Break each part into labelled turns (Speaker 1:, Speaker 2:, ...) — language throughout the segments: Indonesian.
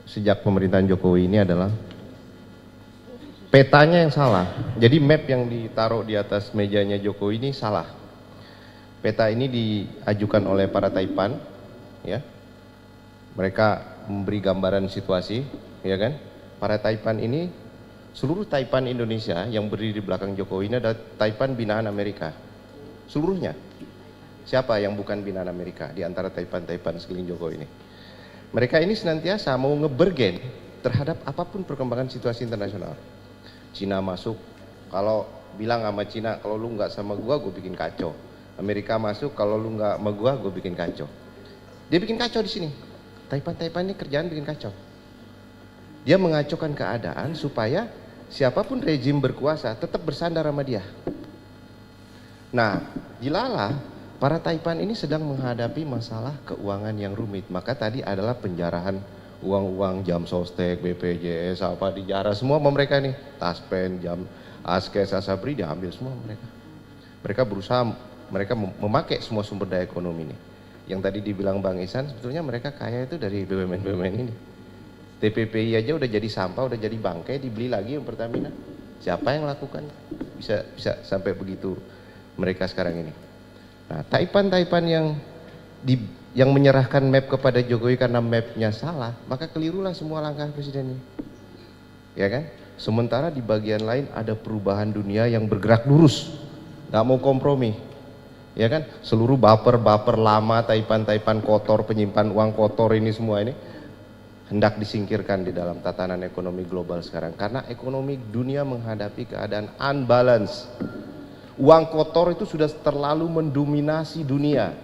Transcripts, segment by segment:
Speaker 1: sejak pemerintahan Jokowi ini adalah petanya yang salah. Jadi map yang ditaruh di atas mejanya Jokowi ini salah. Peta ini diajukan oleh para Taipan, ya. Mereka memberi gambaran situasi, ya kan? Para Taipan ini, seluruh Taipan Indonesia yang berdiri di belakang Jokowi ini adalah Taipan binaan Amerika. Seluruhnya. Siapa yang bukan binaan Amerika di antara Taipan-Taipan sekeliling Jokowi ini? Mereka ini senantiasa mau ngebergen terhadap apapun perkembangan situasi internasional. Cina masuk, kalau bilang sama Cina, kalau lu nggak sama gua bikin kacau. Amerika masuk, kalau lu nggak sama gua bikin kacau. Dia bikin kacau di sini. Taipan ini kerjaan bikin kacau. Dia mengacaukan keadaan supaya siapapun rejim berkuasa tetap bersandar sama dia. Nah, Jilala, para Taipan ini sedang menghadapi masalah keuangan yang rumit. Maka tadi adalah penjarahan uang-uang jam sostek, BPJS, apa dijarah semua sama mereka nih. Taspen, jam Askes, Asabri diambil semua mereka. Mereka berusaha, mereka memakai semua sumber daya ekonomi nih. Yang tadi dibilang Bang Ihsan, sebetulnya mereka kaya itu dari BUMN-BUMN ini. TPPI aja udah jadi sampah, udah jadi bangkai, dibeli lagi yang Pertamina. Siapa yang lakukan? Bisa sampai begitu mereka sekarang ini. Nah, Taipan yang menyerahkan map kepada Jokowi karena mapnya salah, maka kelirulah semua langkah presiden ini. Ya kan? Sementara di bagian lain ada perubahan dunia yang bergerak lurus, nggak mau kompromi. Ya kan? Seluruh baper-baper lama, Taipan kotor, penyimpan uang kotor ini semua ini hendak disingkirkan di dalam tatanan ekonomi global sekarang. Karena ekonomi dunia menghadapi keadaan unbalance. Uang kotor itu sudah terlalu mendominasi dunia.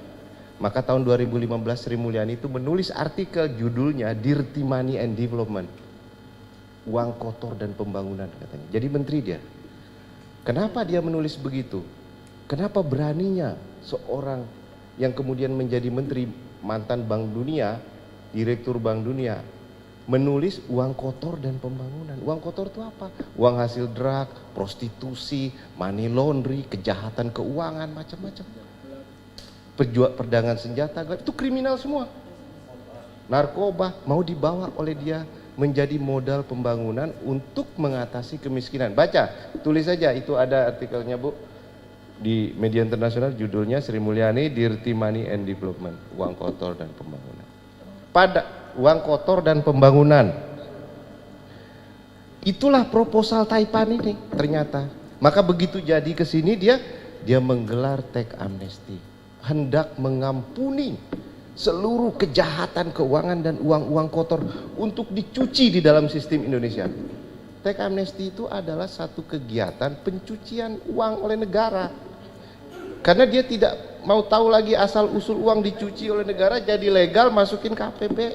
Speaker 1: Maka tahun 2015 Sri Mulyani itu menulis artikel judulnya Dirty Money and Development. Uang kotor dan pembangunan katanya. Jadi menteri dia. Kenapa dia menulis begitu? Kenapa beraninya seorang yang kemudian menjadi menteri, mantan Bank Dunia, direktur Bank Dunia, menulis uang kotor dan pembangunan? Uang kotor itu apa? Uang hasil drug, prostitusi, money laundry, kejahatan keuangan, macam-macam. Perdagangan senjata, itu kriminal semua. Narkoba mau dibawa oleh dia menjadi modal pembangunan untuk mengatasi kemiskinan. Baca, tulis saja, itu ada artikelnya Bu di media internasional, judulnya Sri Mulyani Dirty Money and Development, uang kotor dan pembangunan. Pada uang kotor dan pembangunan, itulah proposal Taipan ini ternyata. Maka begitu jadi ke sini dia menggelar tax amnesty, hendak mengampuni seluruh kejahatan keuangan dan uang-uang kotor untuk dicuci di dalam sistem Indonesia. Tax amnesty itu adalah satu kegiatan pencucian uang oleh negara. Karena dia tidak mau tahu lagi asal usul uang dicuci oleh negara, jadi legal, masukin ke APB,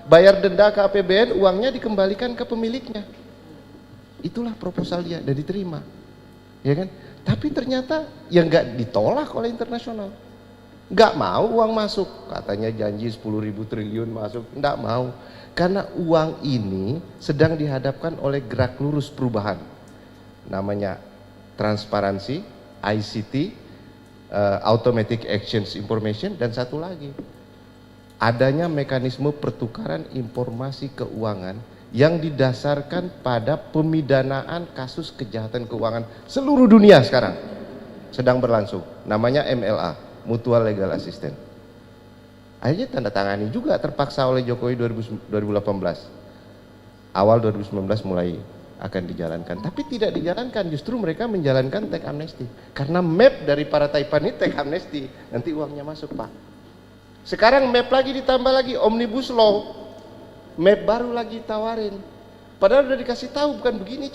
Speaker 1: bayar denda ke APBN, uangnya dikembalikan ke pemiliknya. Itulah proposal dia dan diterima, ya kan? Tapi ternyata yang nggak ditolak oleh internasional, nggak mau uang masuk, katanya janji 10.000 triliun masuk, nggak mau, karena uang ini sedang dihadapkan oleh gerak lurus perubahan, namanya transparansi, ICT, Automatic Exchange Information, dan satu lagi adanya mekanisme pertukaran informasi keuangan yang didasarkan pada pemidanaan kasus kejahatan keuangan seluruh dunia sekarang sedang berlangsung, namanya MLA, Mutual Legal Assistance. Akhirnya tanda tangani juga terpaksa oleh Jokowi 2018, awal 2019 mulai akan dijalankan, tapi tidak dijalankan, justru mereka menjalankan tax amnesty karena map dari para Taipan ini tax amnesty, nanti uangnya masuk Pak. Sekarang map lagi ditambah lagi omnibus law, map baru lagi tawarin, padahal udah dikasih tahu bukan begini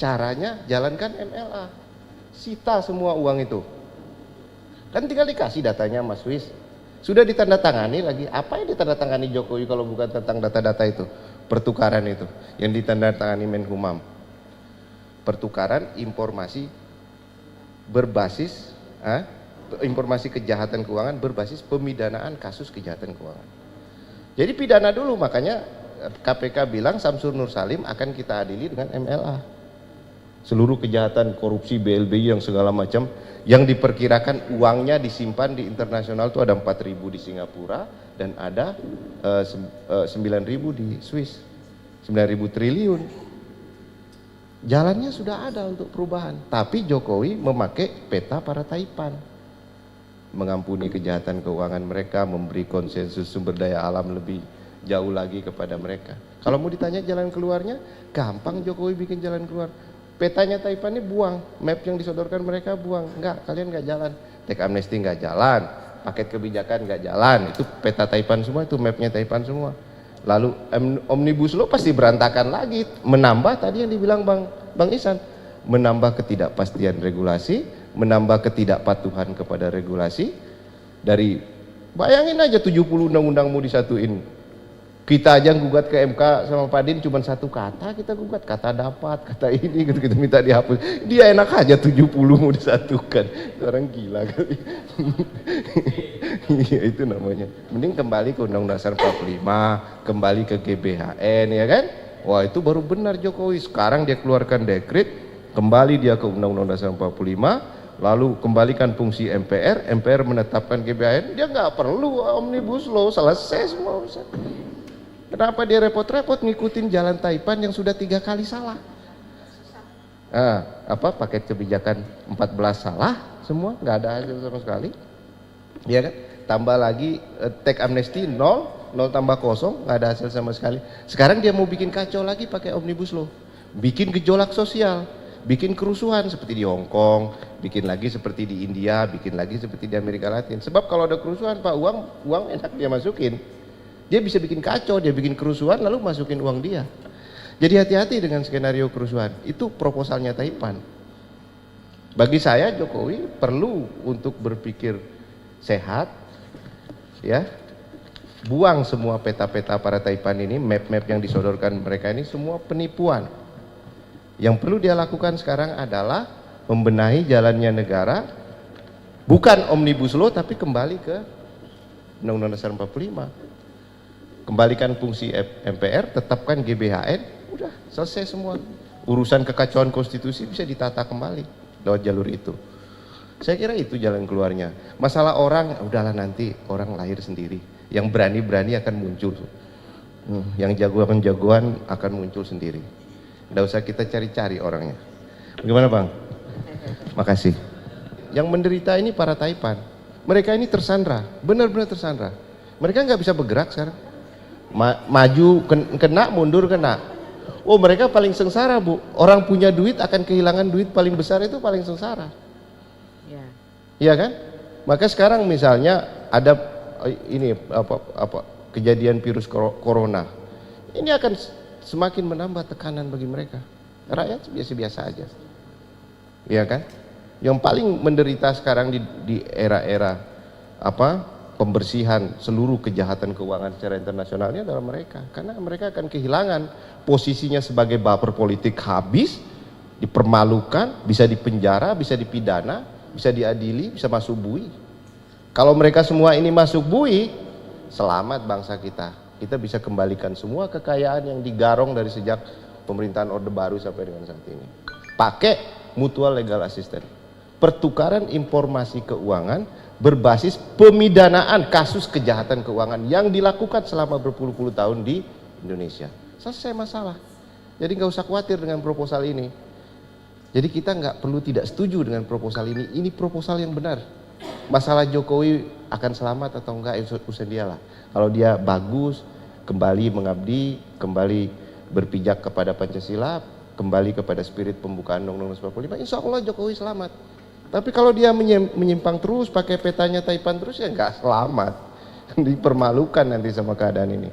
Speaker 1: caranya jalankan MLA, sita semua uang itu, kan tinggal dikasih datanya Mas Wis, sudah ditandatangani lagi. Apa yang ditandatangani Jokowi kalau bukan tentang data-data itu? Pertukaran itu yang ditandatangani Menkumham, pertukaran informasi berbasis informasi kejahatan keuangan berbasis pemidanaan kasus kejahatan keuangan. Jadi pidana dulu, makanya KPK bilang Samsul Nur Salim akan kita adili dengan MLA. Seluruh kejahatan korupsi BLBI yang segala macam, yang diperkirakan uangnya disimpan di internasional itu ada 4.000 di Singapura dan ada 9.000 di Swiss, 9.000 triliun. Jalannya sudah ada untuk perubahan, tapi Jokowi memakai peta para Taipan, mengampuni kejahatan keuangan mereka, memberi konsensus sumber daya alam lebih jauh lagi kepada mereka. Kalau mau ditanya jalan keluarnya, gampang Jokowi bikin jalan keluar. Petanya Taipan ini buang, map yang disodorkan mereka buang. Enggak, kalian enggak jalan. Teks amnesti enggak jalan, paket kebijakan enggak jalan. Itu peta Taipan semua, itu mapnya Taipan semua. Lalu omnibus law pasti berantakan lagi, menambah tadi yang dibilang Bang Ihsan, menambah ketidakpastian regulasi, menambah ketidakpatuhan kepada regulasi. Dari bayangin aja 70 undang-undang mau disatuin. Kita aja gugat ke MK sama Pak Din cuma satu kata kita gugat, kata dapat, kata ini gitu, kita minta dihapus. Dia enak aja 70 mau disatukan. Orang gila kali. Iya itu namanya. Mending kembali ke Undang-Undang Dasar 45, kembali ke GBHN ya kan? Wah itu baru benar Jokowi. Sekarang dia keluarkan dekret, kembali dia ke Undang-Undang Dasar 45, lalu kembalikan fungsi MPR, MPR menetapkan GBHN, dia nggak perlu omnibus law, selesai semua urusan. Kenapa dia repot-repot ngikutin jalan Taipan yang sudah 3 kali salah? Paket kebijakan 14 salah semua, nggak ada hasil sama sekali. Ya kan? Tambah lagi teks amnesti 0 tambah 0, nggak ada hasil sama sekali. Sekarang dia mau bikin kacau lagi pakai omnibus law, bikin gejolak sosial, bikin kerusuhan seperti di Hong Kong, bikin lagi seperti di India, bikin lagi seperti di Amerika Latin. Sebab kalau ada kerusuhan Pak, uang enak dia masukin. Dia bisa bikin kacau, dia bikin kerusuhan lalu masukin uang dia. Jadi hati-hati dengan skenario kerusuhan. Itu proposalnya Taipan. Bagi saya Jokowi perlu untuk berpikir sehat, ya. Buang semua peta-peta para Taipan ini, map-map yang disodorkan mereka ini semua penipuan. Yang perlu dia lakukan sekarang adalah membenahi jalannya negara, bukan omnibus law tapi kembali ke Undang-Undang Dasar 45. Kembalikan fungsi MPR, tetapkan GBHN, udah selesai semua. Urusan kekacauan konstitusi bisa ditata kembali lewat jalur itu. Saya kira itu jalan keluarnya. Masalah orang, udahlah nanti orang lahir sendiri. Yang berani-berani akan muncul. Yang jagoan-jagoan akan muncul sendiri. Nggak usah kita cari-cari orangnya. Bagaimana Bang? Makasih. Yang menderita ini para Taipan. Mereka ini tersandra, benar-benar tersandra. Mereka nggak bisa bergerak sekarang. Maju kena, mundur kena. Oh mereka paling sengsara Bu. Orang punya duit akan kehilangan duit paling besar itu paling sengsara. Iya kan? Maka sekarang misalnya ada ini kejadian virus corona. Ini akan semakin menambah tekanan bagi mereka. Rakyat biasa-biasa aja. Iya kan? Yang paling menderita sekarang di era-era pembersihan seluruh kejahatan keuangan secara internasional ini adalah mereka, karena mereka akan kehilangan posisinya sebagai baper politik, habis, dipermalukan, bisa dipenjara, bisa dipidana, bisa diadili, bisa masuk bui. Kalau mereka semua ini masuk bui, selamat bangsa kita. Kita bisa kembalikan semua kekayaan yang digarong dari sejak pemerintahan Orde Baru sampai dengan saat ini. Pakai mutual legal assistance, pertukaran informasi keuangan berbasis pemidanaan kasus kejahatan keuangan yang dilakukan selama berpuluh-puluh tahun di Indonesia. Selesai masalah. Jadi nggak usah khawatir dengan proposal ini. Jadi kita nggak perlu tidak setuju dengan proposal ini. Ini proposal yang benar. Masalah Jokowi akan selamat atau enggak urusan dia lah. Kalau dia bagus, kembali mengabdi, kembali berpijak kepada Pancasila, kembali kepada spirit pembukaan Undang-Undang 45, insya Allah Jokowi selamat. Tapi kalau dia menyimpang terus, pakai petanya Taipan terus, ya nggak selamat. Dipermalukan nanti sama keadaan ini.